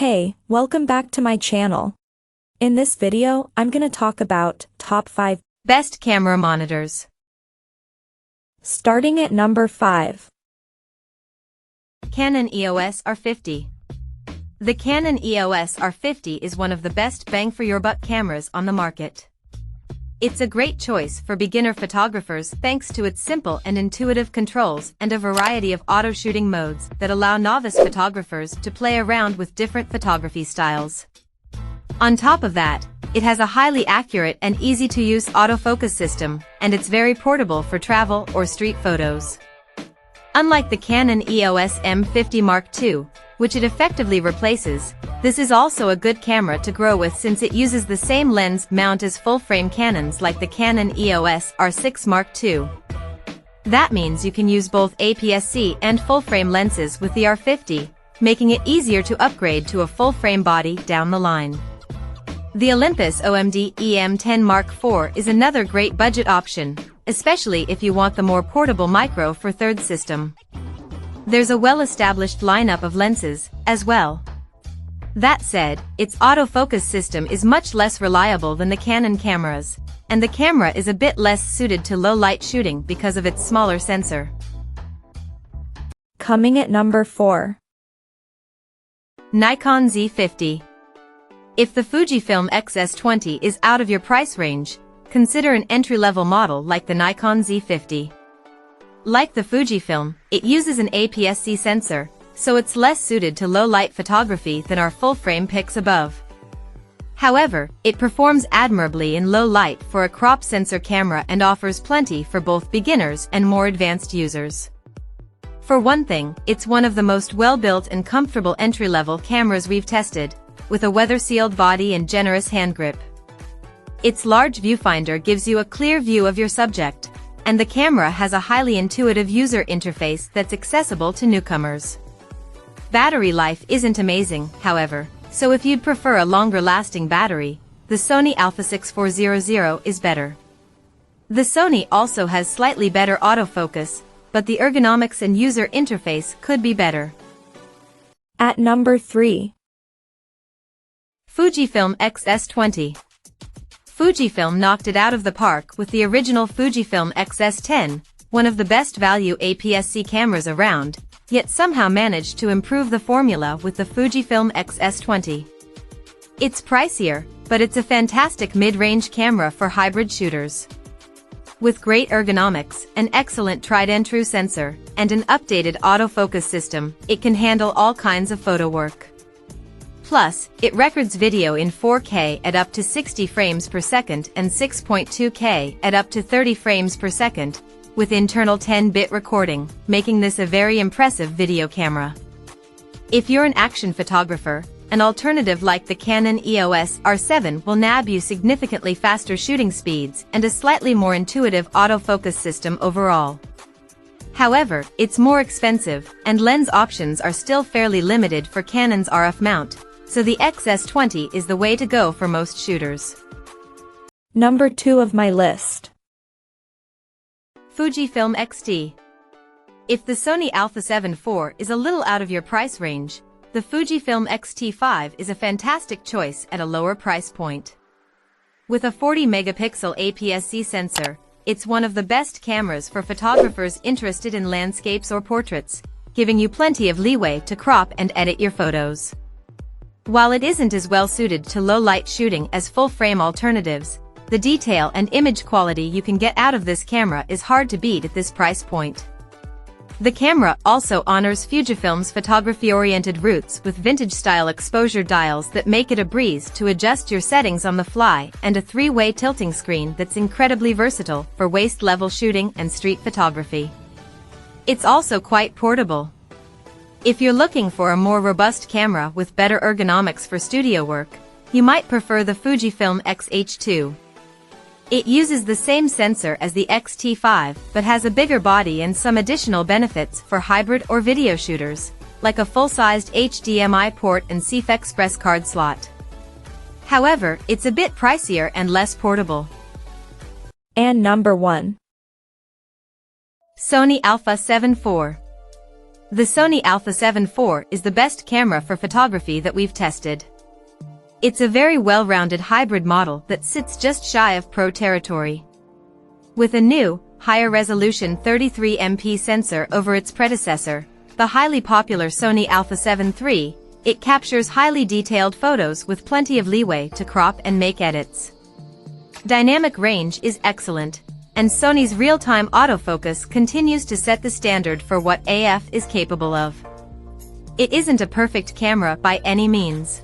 Hey, welcome back to my channel. In this video, I'm gonna talk about top 5 best camera monitors. Starting at number 5. Canon EOS R50. The Canon EOS R50 is one of the best bang-for-your-buck cameras on the market. It's a great choice for beginner photographers thanks to its simple and intuitive controls and a variety of auto-shooting modes that allow novice photographers to play around with different photography styles. On top of that, it has a highly accurate and easy-to-use autofocus system, and it's very portable for travel or street photos. Unlike the Canon EOS M50 Mark II, which it effectively replaces, this is also a good camera to grow with since it uses the same lens mount as full-frame Canons like the Canon EOS R6 Mark II. That means you can use both APS-C and full-frame lenses with the R50, making it easier to upgrade to a full-frame body down the line. The Olympus OMD EM10 Mark IV is another great budget option, especially if you want the more portable Micro Four Thirds system. There's a well-established lineup of lenses, as well. That said, its autofocus system is much less reliable than the Canon cameras, and the camera is a bit less suited to low-light shooting because of its smaller sensor. Coming at number 4. Nikon Z50. If the Fujifilm X-S20 is out of your price range, consider an entry-level model like the Nikon Z50. Like the Fujifilm, it uses an APS-C sensor, so it's less suited to low-light photography than our full-frame pics above. However, it performs admirably in low light for a crop sensor camera and offers plenty for both beginners and more advanced users. For one thing, it's one of the most well-built and comfortable entry-level cameras we've tested, with a weather-sealed body and generous hand grip. Its large viewfinder gives you a clear view of your subject, and the camera has a highly intuitive user interface that's accessible to newcomers. Battery life isn't amazing, however, so if you'd prefer a longer-lasting battery, the Sony Alpha 6400 is better. The Sony also has slightly better autofocus, but the ergonomics and user interface could be better. At number 3. Fujifilm X-S20. Fujifilm knocked it out of the park with the original Fujifilm X-S10, one of the best value APS-C cameras around, yet somehow managed to improve the formula with the Fujifilm X-S20. It's pricier, but it's a fantastic mid-range camera for hybrid shooters. With great ergonomics, an excellent tried-and-true sensor, and an updated autofocus system, it can handle all kinds of photo work. Plus, it records video in 4K at up to 60 frames per second and 6.2K at up to 30 frames per second, with internal 10-bit recording, making this a very impressive video camera. If you're an action photographer, an alternative like the Canon EOS R7 will nab you significantly faster shooting speeds and a slightly more intuitive autofocus system overall. However, it's more expensive, and lens options are still fairly limited for Canon's RF mount, so the X-S20 is the way to go for most shooters. Number 2 of my list. Fujifilm X-T. If the Sony Alpha 7 IV is a little out of your price range, the Fujifilm X-T5 is a fantastic choice at a lower price point. With a 40-megapixel APS-C sensor, it's one of the best cameras for photographers interested in landscapes or portraits, giving you plenty of leeway to crop and edit your photos. While it isn't as well suited to low-light shooting as full-frame alternatives, the detail and image quality you can get out of this camera is hard to beat at this price point. The camera also honors Fujifilm's photography-oriented roots with vintage-style exposure dials that make it a breeze to adjust your settings on the fly and a 3-way tilting screen that's incredibly versatile for waist-level shooting and street photography. It's also quite portable. If you're looking for a more robust camera with better ergonomics for studio work, you might prefer the Fujifilm X-H2. It uses the same sensor as the X-T5 but has a bigger body and some additional benefits for hybrid or video shooters, like a full-sized HDMI port and CF Express card slot. However, it's a bit pricier and less portable. And number 1. Sony Alpha 7 IV. The Sony Alpha 7 IV is the best camera for photography that we've tested. It's a very well-rounded hybrid model that sits just shy of pro territory. With a new, higher-resolution 33MP sensor over its predecessor, the highly popular Sony Alpha 7 III, it captures highly detailed photos with plenty of leeway to crop and make edits. Dynamic range is excellent, and Sony's real-time autofocus continues to set the standard for what AF is capable of. It isn't a perfect camera by any means.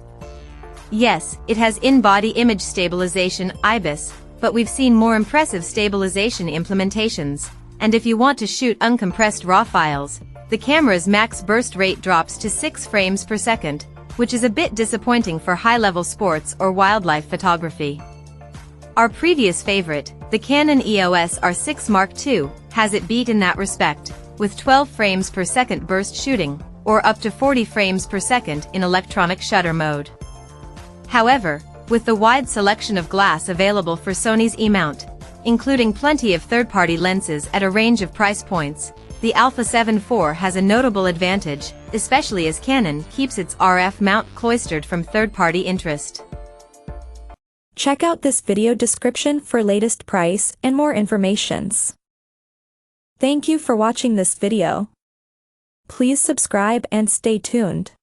Yes, it has in-body image stabilization IBIS, but we've seen more impressive stabilization implementations, and if you want to shoot uncompressed RAW files, the camera's max burst rate drops to 6 frames per second, which is a bit disappointing for high-level sports or wildlife photography. Our previous favorite, the Canon EOS R6 Mark II, has it beat in that respect, with 12 frames per second burst shooting, or up to 40 frames per second in electronic shutter mode. However, with the wide selection of glass available for Sony's E-mount, including plenty of third-party lenses at a range of price points, the Alpha 7 IV has a notable advantage, especially as Canon keeps its RF mount cloistered from third-party interest. Check out this video description for latest price and more informations. Thank you for watching this video. Please subscribe and stay tuned.